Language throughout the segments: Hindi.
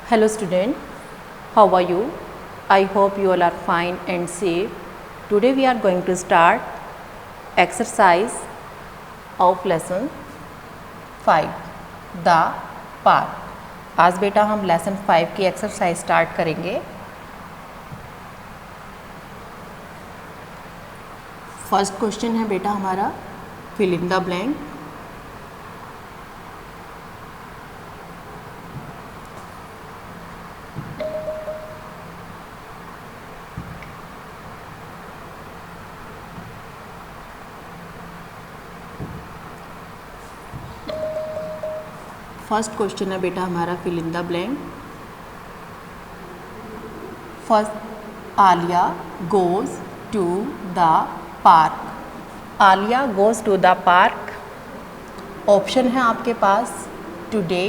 Hello student, how are you? I hope you all are fine and safe. Today we are going to start exercise of lesson 5 The Park. आज बेटा हम लेसन 5 की एक्सरसाइज स्टार्ट करेंगे। फर्स्ट क्वेश्चन है बेटा हमारा fill in the blank. First question है बेटा हमारा fill in the blank. First, Alia goes to the park. Alia goes to the park. Option है आपके पास टुडे,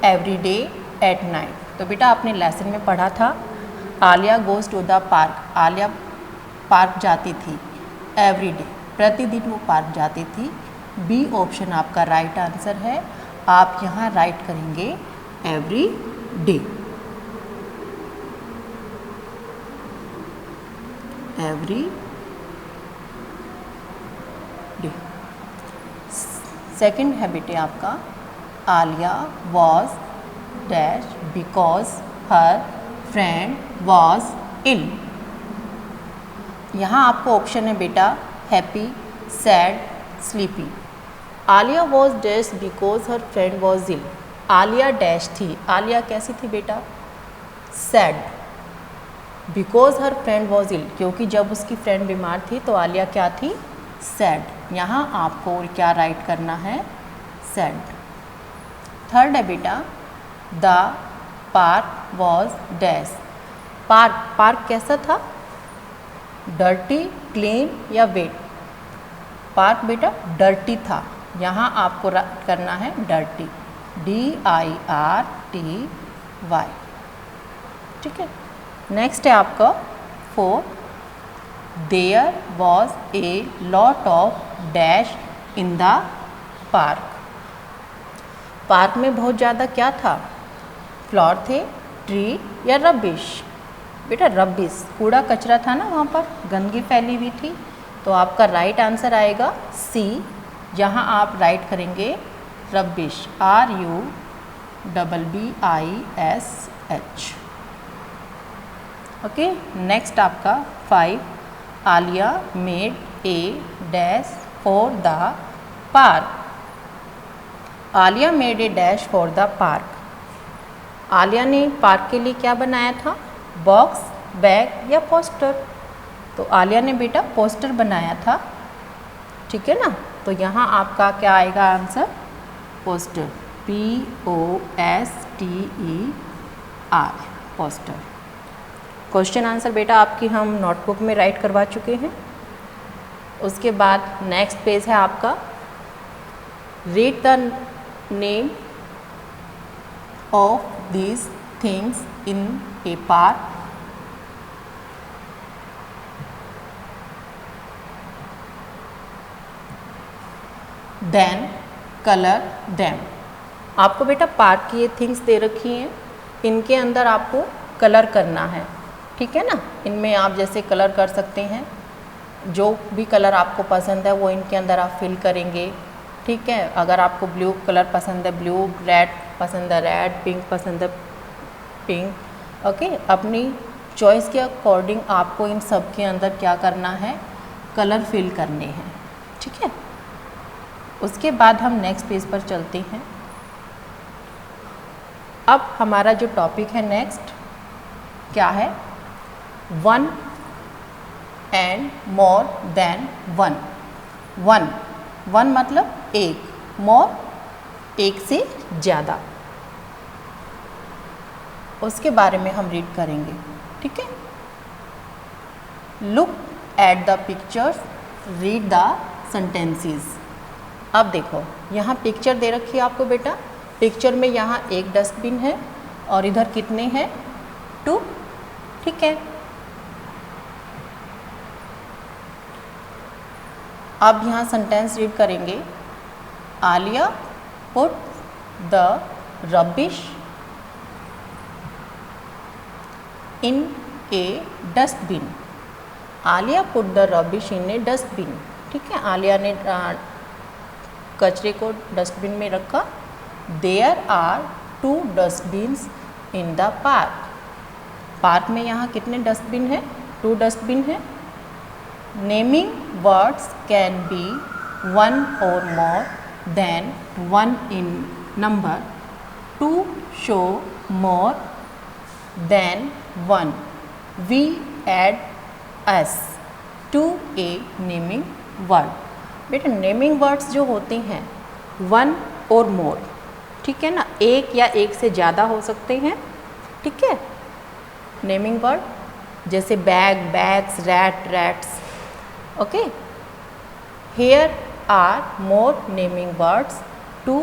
एवरीडे, एट नाइट। तो बेटा आपने लेसन में पढ़ा था Alia goes to the park. Alia park जाती थी एवरीडे, प्रतिदिन वो पार्क जाती थी। बी ऑप्शन आपका राइट आंसर है। आप यहाँ राइट करेंगे every day. Every day. Second है बेटे आपका Alia was dash because her friend was ill. यहाँ आपको ऑप्शन है बेटा happy, sad, sleepy. Alia was dash because her friend was ill. Alia dash थी, आलिया कैसी थी बेटा? Sad. Because her friend was ill, क्योंकि जब उसकी फ्रेंड बीमार थी तो आलिया क्या थी? सैड। यहाँ आपको क्या राइट करना है? सैड। थर्ड है बेटा the park was dash. Park कैसा था? डर्टी, क्लीन या वेट? पार्क बेटा डर्टी था। यहाँ आपको करना है डर्टी, DIRTY। ठीक है। नेक्स्ट है आपका 4, there was a lot of dash in the park. Park में बहुत ज़्यादा क्या था? फ्लावर थे, ट्री या रबिश? बेटा रबिश, कूड़ा कचरा था ना, वहाँ पर गंदगी फैली हुई थी। तो आपका राइट आंसर आएगा सी। जहाँ आप राइट करेंगे रबिश, RUBBISH। ओके। नेक्स्ट आपका 5, Alia made a dash for the park. Alia made a dash for the park. Alia ने पार्क के लिए क्या बनाया था? बॉक्स, बैग या पोस्टर? तो आलिया ने बेटा पोस्टर बनाया था। ठीक है ना। तो यहाँ आपका क्या आएगा answer? Poster, POSTER, poster. Question answer बेटा आपकी हम नोटबुक में राइट करवा चुके हैं। उसके बाद नेक्स्ट पेज है आपका read the name of these things in a park. Then colour them. आपको बेटा पार्क की ये थिंग्स दे रखी हैं, इनके अंदर आपको कलर करना है। ठीक है ना। इनमें आप जैसे कलर कर सकते हैं, जो भी कलर आपको पसंद है वो इनके अंदर आप फिल करेंगे। ठीक है। अगर आपको ब्लू कलर पसंद है ब्लू, रेड पसंद है रेड, पिंक पसंद है पिंक। ओके। अपनी चॉइस के अकॉर्डिंग आपको इन सब के अंदर क्या करना है? कलर फिल करने हैं। ठीक है। उसके बाद हम नेक्स्ट पेज पर चलते हैं। अब हमारा जो टॉपिक है नेक्स्ट क्या है? 1 एंड मोर देन 1। 1 मतलब एक, मोर एक से ज़्यादा। उसके बारे में हम रीड करेंगे। ठीक है। Look at the pictures, read the sentences. अब देखो यहाँ पिक्चर दे रखी है आपको बेटा। पिक्चर में यहाँ एक डस्टबिन है और इधर कितने हैं? 2। ठीक है। अब यहाँ सेंटेंस रीड करेंगे। Alia put the rubbish in a dustbin. Alia put the rubbish in a dustbin. ठीक है, आलिया ने कचरे को डस्टबिन में रखा. There are 2 dustbins in the park. Park में यहाँ कितने डस्टबिन हैं? 2 डस्टबिन हैं. Naming words can be 1 or more than 1 in number. To show more than 1, we add s to a naming word. बेटा नेमिंग वर्ड्स जो होते हैं 1 or more, ठीक है ना, एक या एक से ज़्यादा हो सकते हैं. ठीक है, नेमिंग वर्ड जैसे bag, bags, rat, rats. Okay, here are more naming words to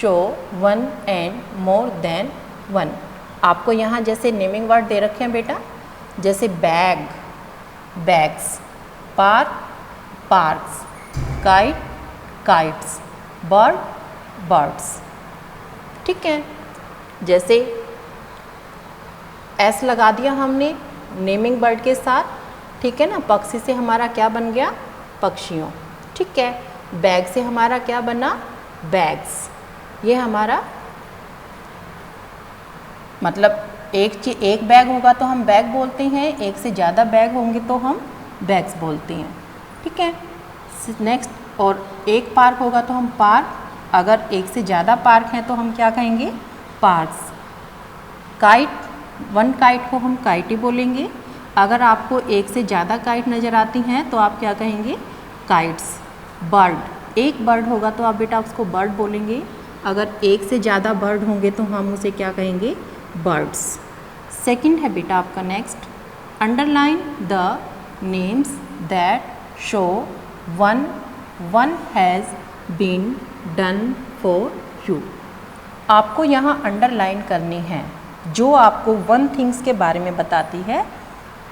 show 1 and more than 1. आपको यहाँ जैसे नेमिंग वर्ड दे रखे हैं बेटा, जैसे bag, bags, park, parks, kite, kites, bird, birds. ठीक है, जैसे एस लगा दिया हमने नेमिंग बर्ड के साथ. ठीक है ना, पक्षी से हमारा क्या बन गया? पक्षियों. ठीक है, बैग से हमारा क्या बना? बैग्स. ये हमारा मतलब एक बैग होगा तो हम बैग बोलते हैं, एक से ज़्यादा बैग होंगे तो हम बैग्स बोलते हैं. ठीक है, नेक्स्ट, और एक पार्क होगा तो हम पार्क, अगर एक से ज़्यादा पार्क हैं तो हम क्या कहेंगे? पार्क्स. काइट, 1 काइट को हम काइट ही बोलेंगे. अगर आपको एक से ज़्यादा काइट नज़र आती हैं तो आप क्या कहेंगे? काइट्स. बर्ड, एक बर्ड होगा तो आप बेटा उसको बर्ड बोलेंगे. अगर एक से ज़्यादा बर्ड होंगे तो हम उसे क्या कहेंगे? बर्ड्स. सेकंड है बेटा आपका next, underline the names that show 1 has been done for you. आपको यहाँ अंडरलाइन करनी है. जो आपको 1 थिंग्स के बारे में बताती है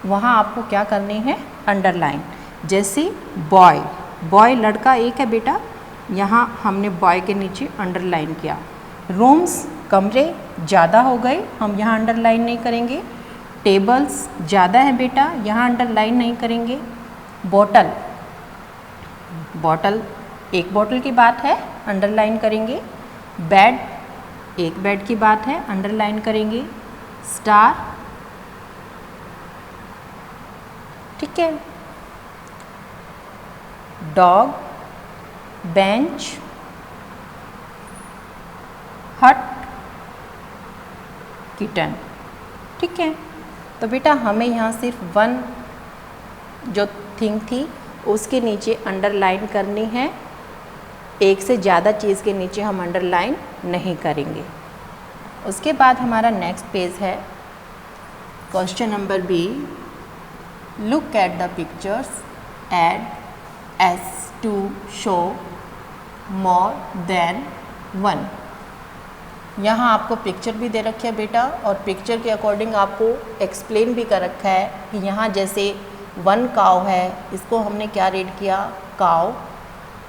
वहाँ आपको क्या करनी है? अंडरलाइन. जैसे बॉय, बॉय लड़का एक है बेटा, यहाँ हमने बॉय के नीचे अंडरलाइन किया. रूम्स, कमरे ज़्यादा हो गए, हम यहाँ अंडरलाइन नहीं करेंगे. टेबल्स ज़्यादा है बेटा, यहाँ अंडरलाइन नहीं करेंगे. बॉटल, बॉटल एक बॉटल की बात है, अंडरलाइन करेंगे. बेड, एक बेड की बात है, अंडरलाइन करेंगे. स्टार, ठीक है. डॉग, बेंच, हट, किटन. ठीक है, तो बेटा हमें यहाँ सिर्फ 1 जो थिंग थी उसके नीचे अंडरलाइन करनी है. एक से ज़्यादा चीज़ के नीचे हम अंडरलाइन नहीं करेंगे. उसके बाद हमारा नेक्स्ट पेज है question number B. Look at the pictures, add S to show more than 1. यहाँ आपको पिक्चर भी दे रखी है बेटा, और पिक्चर के अकॉर्डिंग आपको एक्सप्लेन भी कर रखा है कि यहाँ जैसे 1 काव है, इसको हमने क्या रीड किया? काव.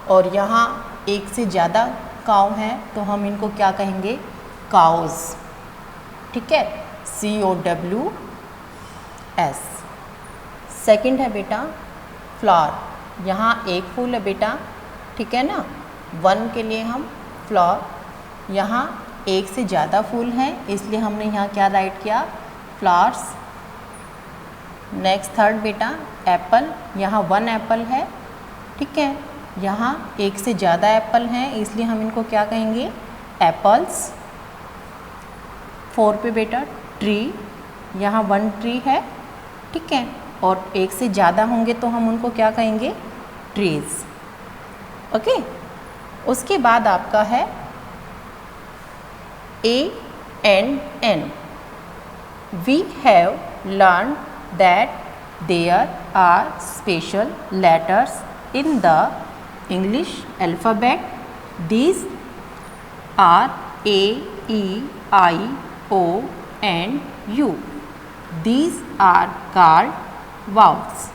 और यहाँ एक से ज़्यादा काव हैं तो हम इनको क्या कहेंगे? काउज. ठीक है, COWS. सेकंड है बेटा फ्लावर. यहाँ एक फूल है बेटा, ठीक है ना, 1 के लिए हम फ्लावर. यहाँ एक से ज़्यादा फूल हैं इसलिए हमने यहाँ क्या राइट किया? फ्लावर्स. नेक्स्ट थर्ड बेटा एप्पल. यहाँ 1 एप्पल है, ठीक है. यहाँ एक से ज़्यादा एप्पल हैं इसलिए हम इनको क्या कहेंगे? एप्पल्स. 4 पे बेटा ट्री. यहाँ 1 ट्री है, ठीक है, और एक से ज़्यादा होंगे तो हम उनको क्या कहेंगे? ट्रीज. ओके. उसके बाद आपका है A and N. We have learned that there are special letters in the English alphabet. These are A, E, I, O and U. These are called vowels.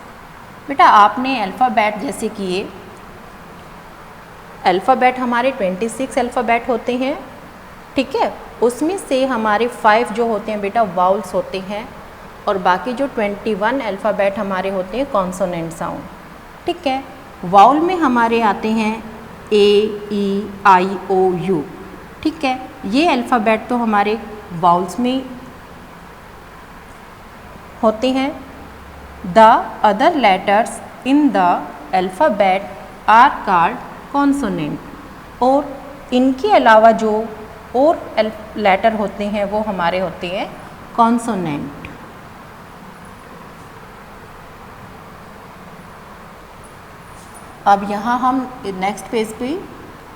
बेटा आपने अल्फ़ाबेट जैसे किए, अल्फ़ाबेट हमारे 26 अल्फ़ाबेट होते हैं, ठीक है. उसमें से हमारे 5 जो होते हैं बेटा वाउल्स होते हैं. और बाकी जो 21 अल्फ़ाबेट हमारे होते हैं कॉन्सोनेंट साउंड। ठीक है, वाउल में हमारे आते हैं ए, ई, आई, ओ, यू। ठीक है, ये अल्फ़ाबेट तो हमारे वाउल्स में होते हैं। The other letters in the alphabet are called consonant, और इनके अलावा जो और लेटर होते हैं वो हमारे होते हैं कॉन्सोनेंट। अब यहाँ हम नेक्स्ट पेज पे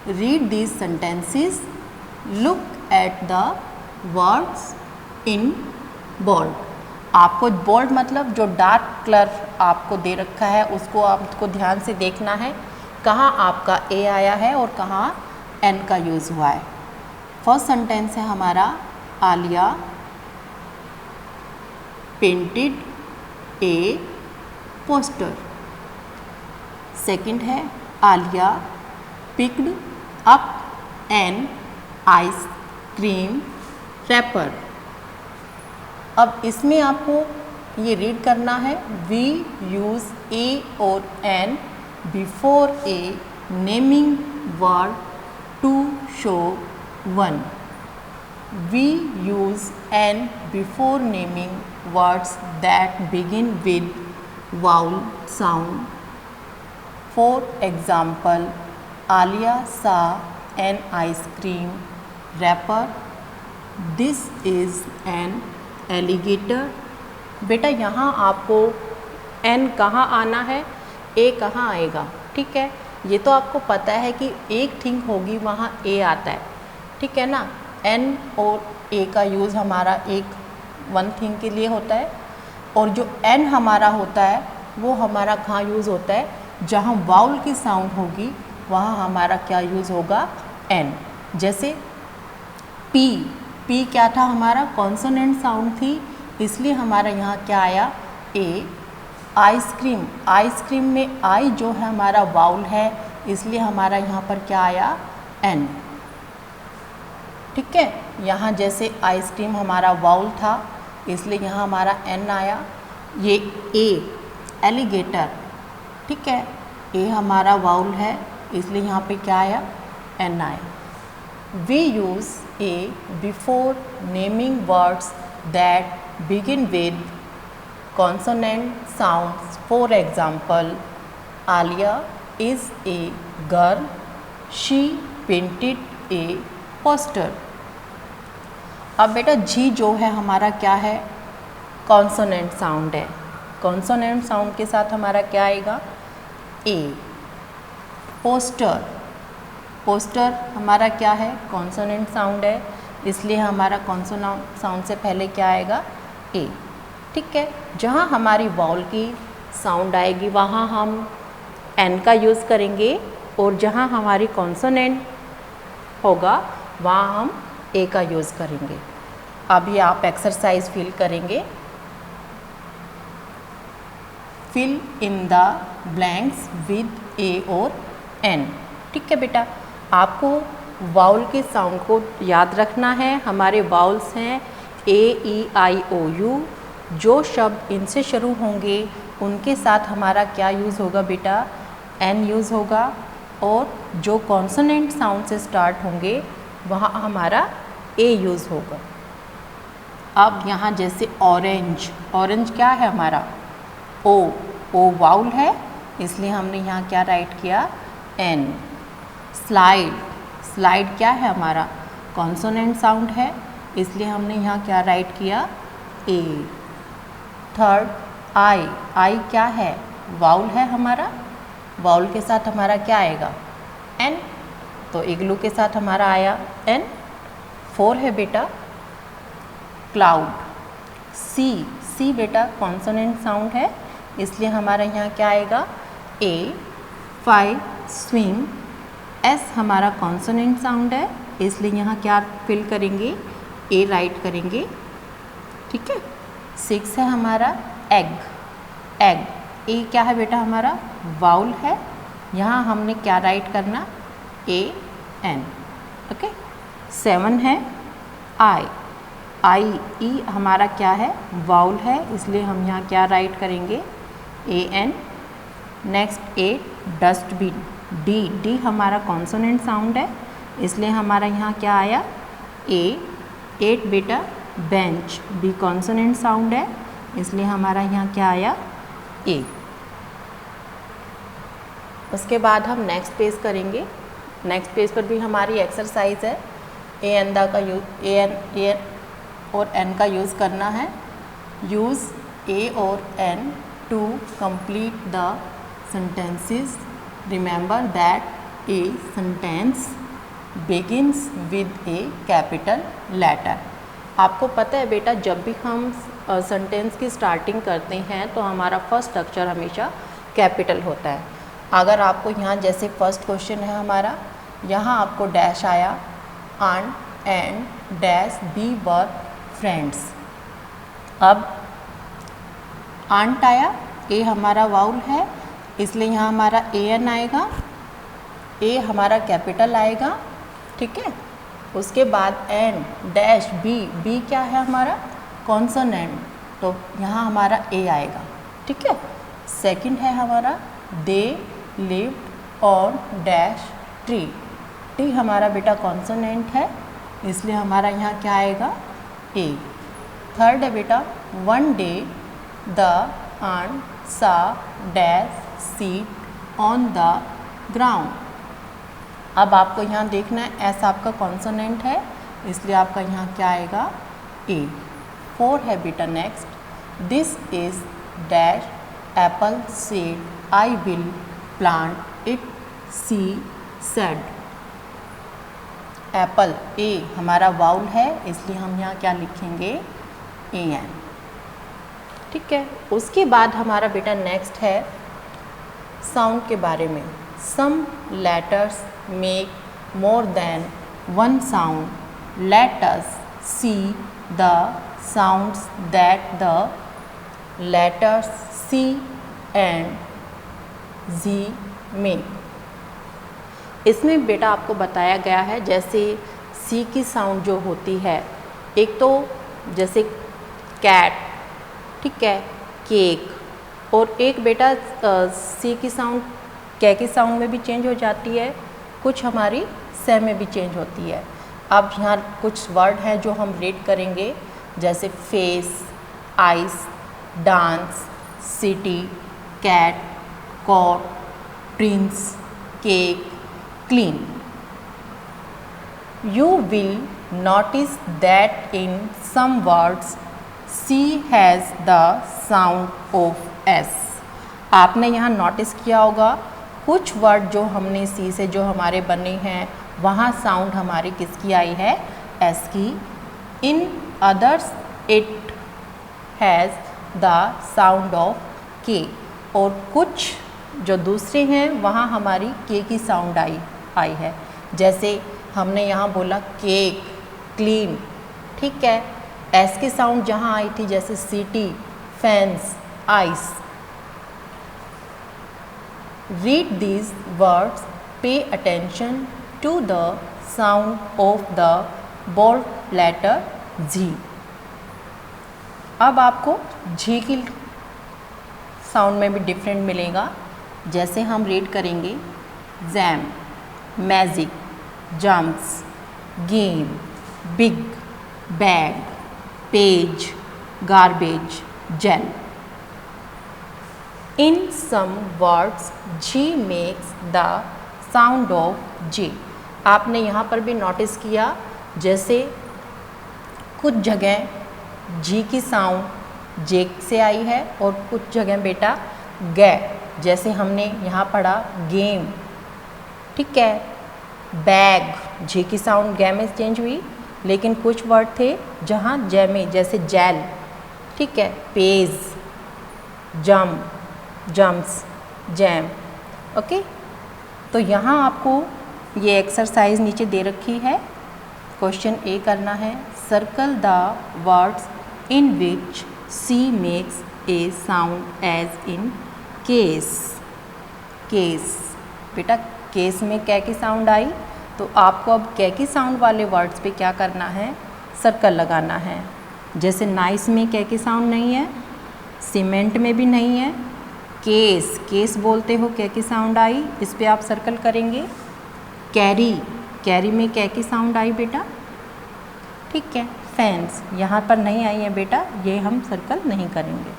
read these sentences, look at the words in bold. आपको बोल्ड मतलब जो डार्क कलर आपको दे रखा है उसको आपको ध्यान से देखना है, कहाँ आपका ए आया है और कहाँ एन का यूज़ हुआ है। फर्स्ट सेंटेंस है हमारा, Alia painted a poster. Second है, Alia picked up an ice cream wrapper. अब इसमें आपको ये रीड करना है, वी यूज़ ए और an before a naming word to show one. We use an before naming words that begin with vowel sound. For example, Alia saw an ice cream wrapper. This is an alligator. बेटा यहाँ आपको n कहाँ आना है, a कहाँ आएगा। ठीक है, ये तो आपको पता है कि एक थिंग होगी वहाँ a आता है। ठीक है ना, एन और ए का यूज़ हमारा एक वन थिंग के लिए होता है, और जो एन हमारा होता है वो हमारा कहाँ यूज़ होता है, जहाँ वाउल की साउंड होगी वहाँ हमारा क्या यूज़ होगा, एन। जैसे पी, पी क्या था हमारा, कॉन्सोनेंट साउंड थी, इसलिए हमारा यहाँ क्या आया, ए। आइसक्रीम, आइसक्रीम में आई जो है हमारा वाउल है, इसलिए हमारा यहाँ पर क्या आया, एन। ठीक है, यहाँ जैसे आइसक्रीम हमारा वाउल था इसलिए यहाँ हमारा एन आया। ये ए, एलिगेटर। ठीक है, ए हमारा वाउल है इसलिए यहाँ पे क्या आया, एन आया। We use a before naming words that begin with consonant sounds. For example, Alia is a girl, she painted a poster. अब बेटा जी जो है हमारा क्या है, कॉन्सोनेंट साउंड है। कॉन्सोनेंट साउंड के साथ हमारा क्या आएगा, ए। पोस्टर, पोस्टर हमारा क्या है, कॉन्सोनेंट साउंड है, इसलिए हमारा कॉन्सोनेंट साउंड से पहले क्या आएगा, ए। ठीक है, जहाँ हमारी वाउल की साउंड आएगी वहाँ हम एन का यूज़ करेंगे, और जहाँ हमारी कॉन्सोनेंट होगा वहाँ हम ए का यूज़ करेंगे। अभी आप एक्सरसाइज फिल करेंगे, fill in the blanks with a और एन। ठीक है बेटा, आपको वाउल के साउंड को याद रखना है। हमारे वाउल्स हैं ए, ई, आई, ओ, यू। जो शब्द इनसे शुरू होंगे उनके साथ हमारा क्या यूज़ होगा बेटा, एन यूज़ होगा, और जो कॉन्सोनेंट साउंड से स्टार्ट होंगे वहाँ हमारा ए यूज़ होगा। अब यहाँ जैसे ऑरेंज, ऑरेंज क्या है हमारा, ओ, ओ वाउल है इसलिए हमने यहाँ क्या राइट किया, एन। स्लाइड, स्लाइड क्या है हमारा, कॉन्सोनेंट साउंड है इसलिए हमने यहाँ क्या राइट किया, ए। थर्ड, आई, आई क्या है, वाउल है हमारा, वाउल के साथ हमारा क्या आएगा, एन, तो इग्लू के साथ हमारा आया एन। 4 है बेटा, क्लाउड, सी, सी बेटा कॉन्सोनेंट साउंड है इसलिए हमारा यहाँ क्या आएगा, ए। 5, स्विम, एस हमारा कॉन्सोनेंट साउंड है इसलिए यहाँ क्या फिल करेंगे, ए राइट करेंगे। ठीक है, 6 है हमारा एग, एग, ए क्या है बेटा हमारा, वाउल है, यहाँ हमने क्या राइट करना, ए, एन। ओके। 7 है आई, आई ई हमारा क्या है, वाउल है, इसलिए हम यहाँ क्या राइट करेंगे, A N. Next A dustbin, D D हमारा कॉन्सोनेंट साउंड है, इसलिए हमारा यहाँ क्या आया, ए। एट बेटा बेंच, बी कॉन्सोनेंट साउंड है, इसलिए हमारा यहाँ क्या आया, ए। उसके बाद हम नेक्स्ट पेज करेंगे। नेक्स्ट पेज पर भी हमारी एक्सरसाइज है, ए एन दा का यूज, ए और एन का यूज़ करना है। यूज़ ए और an to complete the sentences. Remember that a sentence begins with a capital letter. आपको पता है बेटा, जब भी हम सेंटेंस की स्टार्टिंग करते हैं तो हमारा फर्स्ट अक्षर हमेशा कैपिटल होता है। अगर आपको यहाँ जैसे फर्स्ट क्वेश्चन है हमारा, यहाँ आपको डैश आया, aunt and dash bee were friends. अब आंट आया, ए हमारा वाउल है, इसलिए यहाँ हमारा ए एन आएगा, ए हमारा कैपिटल आएगा, ठीक है। उसके बाद एन डैश बी, बी क्या है हमारा, कॉन्सोनेंट, तो यहाँ हमारा ए आएगा, ठीक है। सेकंड है हमारा they lived on dash tree, T हमारा बेटा कॉन्सोनेंट है, इसलिए हमारा यहाँ क्या आएगा, ए। थर्ड है बेटा वन डे द आंट सा dash seat on the ground. अब आपको यहाँ देखना है, एस आपका कॉन्सोनेंट है, इसलिए आपका यहाँ क्या आएगा, ए। फोर है बेटा next, this is dash apple seed I will plant it she said. Apple a हमारा वाउल है, इसलिए हम यहाँ क्या लिखेंगे, ए एन, ठीक है। उसके बाद हमारा बेटा नेक्स्ट है साउंड के बारे में। Some letters make more than one sound, let us see the sounds that the letters C and G make. इसमें बेटा आपको बताया गया है, जैसे सी की साउंड जो होती है, एक तो जैसे कैट, ठीक है, केक, और एक बेटा सी की साउंड कै की साउंड में भी चेंज हो जाती है, कुछ हमारी से में भी चेंज होती है। अब यहाँ कुछ वर्ड हैं जो हम रीड करेंगे, जैसे face, ice, dance, city, cat, cot, prince, cake, clean. You will notice that in some words C has the sound of S। आपने यहाँ नोटिस किया होगा, कुछ वर्ड जो हमने सी से जो हमारे बने हैं वहाँ साउंड हमारी किसकी आई है, एस की। In others it has the sound of के, और कुछ जो दूसरे हैं वहाँ हमारी के की साउंड आई है। जैसे हमने यहाँ बोला केक, क्लीन, ठीक है, एस की साउंड जहाँ आई थी, जैसे city, fence, ice. Read these words, pay attention to the sound of the bold letter G. अब आपको जी की साउंड में भी डिफरेंट मिलेगा। जैसे हम रीड करेंगे jam, magic, jumps, game, big, bag, page, garbage, gel. In some words G makes the sound of J. आपने यहाँ पर भी नोटिस किया, जैसे कुछ जगह जी की साउंड जे से आई है और कुछ जगह बेटा गे, जैसे हमने यहाँ पढ़ा गेम, ठीक है, बैग, जे की साउंड गे में चेंज हुई, लेकिन कुछ वर्ड थे जहाँ जे में, जैसे जेल, ठीक है, पेज, जम, जम्प्स, जैम, ओके। तो यहाँ आपको ये एक्सरसाइज नीचे दे रखी है, क्वेश्चन ए करना है। Circle the words in which C makes a sound as in case. Case बेटा, केस में कै की साउंड आई, तो आपको अब कै की साउंड वाले वर्ड्स पे क्या करना है, सर्कल लगाना है। जैसे नाइस में क्या की साउंड नहीं है, सीमेंट में भी नहीं है, केस केस बोलते हो क्या की साउंड आई, इस पे आप सर्कल करेंगे। कैरी कैरी में क्या की साउंड आई बेटा, ठीक है। फेंस यहाँ पर नहीं आई है बेटा, ये हम सर्कल नहीं करेंगे।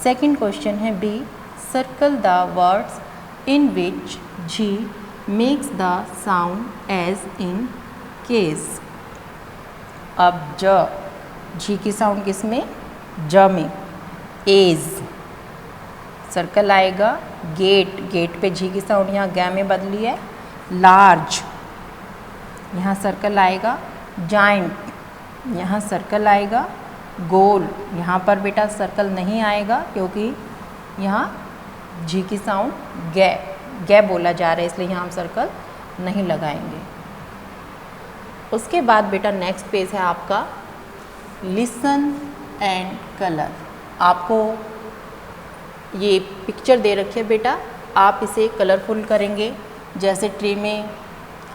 सेकंड क्वेश्चन है B, circle the words in which G makes the sound as in case. अब जी की साउंड किस में, ज में, एज सर्कल आएगा। गेट पे जी की साउंड यहाँ ग में बदली है। लार्ज यहाँ सर्कल आएगा। जाइंट यहाँ सर्कल आएगा। गोल यहाँ पर बेटा सर्कल नहीं आएगा क्योंकि यहाँ जी की साउंड गे बोला जा रहा है, इसलिए यहाँ हम सर्कल नहीं लगाएंगे। उसके बाद बेटा नेक्स्ट पेज है आपका लिसन एंड कलर। आपको ये पिक्चर दे रखी है बेटा, आप इसे कलरफुल करेंगे। जैसे ट्री में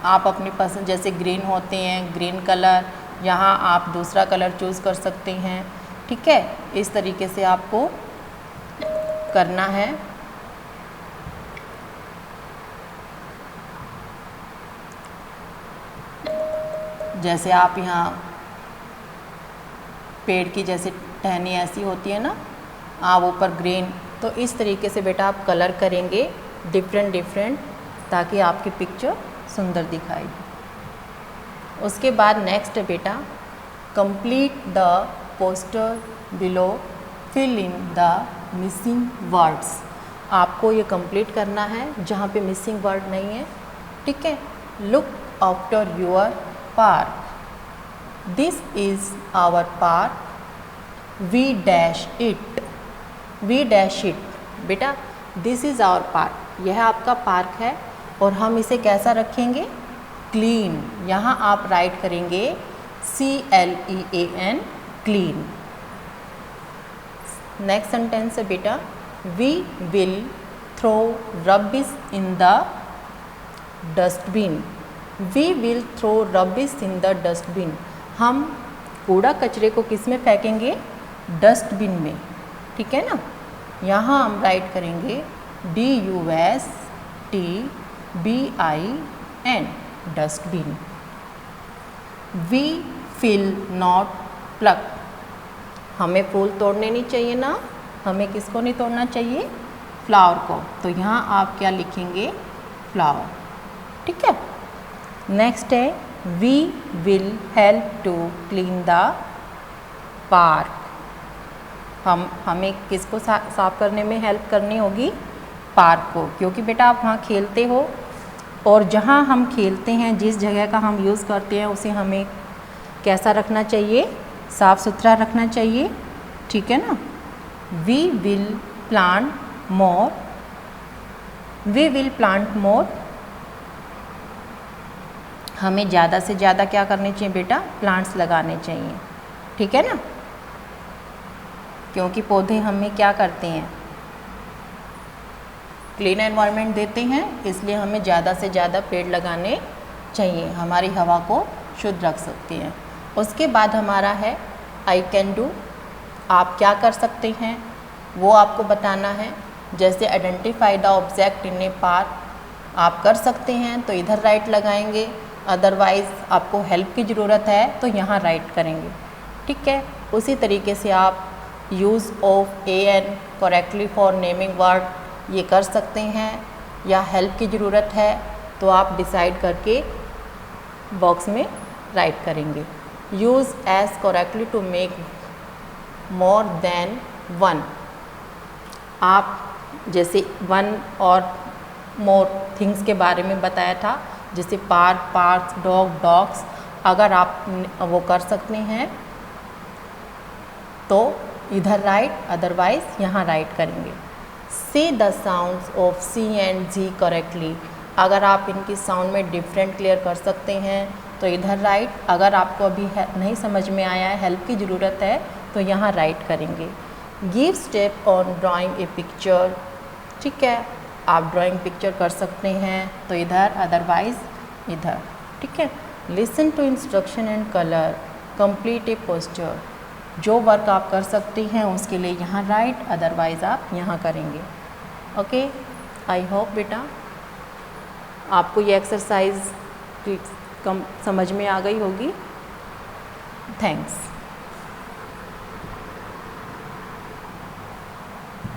आप अपनी पसंद, जैसे ग्रीन होते हैं, ग्रीन कलर, यहाँ आप दूसरा कलर चूज़ कर सकते हैं, ठीक है। इस तरीके से आपको करना है। जैसे आप यहाँ पेड़ की जैसे टहनी ऐसी होती है ना, आप ऊपर ग्रीन, तो इस तरीके से बेटा आप कलर करेंगे डिफरेंट ताकि आपकी पिक्चर सुंदर दिखाई। उसके बाद नेक्स्ट बेटा complete the poster below, fill in the missing words. आपको ये कंप्लीट करना है जहाँ पे मिसिंग वर्ड नहीं है, ठीक है। Look after your park, this is our park, we dash it, we dash it. बेटा दिस इज़ आवर पार्क, यह आपका पार्क है और हम इसे कैसा रखेंगे, क्लीन। यहाँ आप राइट करेंगे CLEAN, क्लीन। नेक्स्ट सेंटेंस है बेटा we will throw rubbish in the dustbin, we will throw rubbish in the dustbin. हम कूड़ा कचरे को किस में फेंकेंगे, डस्टबिन में, ठीक है ना। यहाँ हम राइट करेंगे DUSTBIN, dustbin. We will not pluck, हमें फूल तोड़ने नहीं चाहिए ना, हमें किसको नहीं तोड़ना चाहिए, फ्लावर को। तो यहाँ आप क्या लिखेंगे, फ्लावर, ठीक है। नेक्स्ट है we will help to clean the park, हमें किसको साफ करने में हेल्प करनी होगी, पार्क को, क्योंकि बेटा आप वहाँ खेलते हो और जहाँ हम खेलते हैं, जिस जगह का हम यूज़ करते हैं, उसे हमें कैसा रखना चाहिए, साफ़ सुथरा रखना चाहिए, ठीक है ना। We will plant more, we will plant more, हमें ज़्यादा से ज़्यादा क्या करने चाहिए बेटा, प्लांट्स लगाने चाहिए, ठीक है ना। क्योंकि पौधे हमें क्या करते हैं, क्लीन एनवायरनमेंट देते हैं, इसलिए हमें ज़्यादा से ज़्यादा पेड़ लगाने चाहिए, हमारी हवा को शुद्ध रख सकते हैं। उसके बाद हमारा है आई कैन डू, आप क्या कर सकते हैं वो आपको बताना है। जैसे identify the object in a park, आप कर सकते हैं तो इधर राइट लगाएंगे, अदरवाइज़ आपको हेल्प की ज़रूरत है तो यहाँ राइट करेंगे, ठीक है। उसी तरीके से आप use of AN correctly for naming word ये कर सकते हैं, या हेल्प की ज़रूरत है तो आप डिसाइड करके बॉक्स में राइट करेंगे। Use as correctly to make more than one, आप जैसे वन और मोर थिंग्स के बारे में बताया था, जैसे पार्क, पार्क्स, डॉग, डॉग्स, अगर आप वो कर सकते हैं तो इधर राइट, अदरवाइज यहाँ राइट करेंगे। से the sounds of C and G correctly, अगर आप इनकी साउंड में डिफरेंट क्लियर कर सकते हैं तो इधर राइट, अगर आपको अभी नहीं समझ में आया है, हेल्प की ज़रूरत है तो यहाँ राइट करेंगे। Give step on drawing A picture, ठीक है, आप ड्राइंग पिक्चर कर सकते हैं तो इधर, अदरवाइज इधर, ठीक है। Listen to instruction and colour, complete a posture, जो वर्क आप कर सकती हैं उसके लिए यहाँ राइट, अदरवाइज़ आप यहाँ करेंगे। ओके, आई होप बेटा आपको ये एक्सरसाइज कम समझ में आ गई होगी। थैंक्स।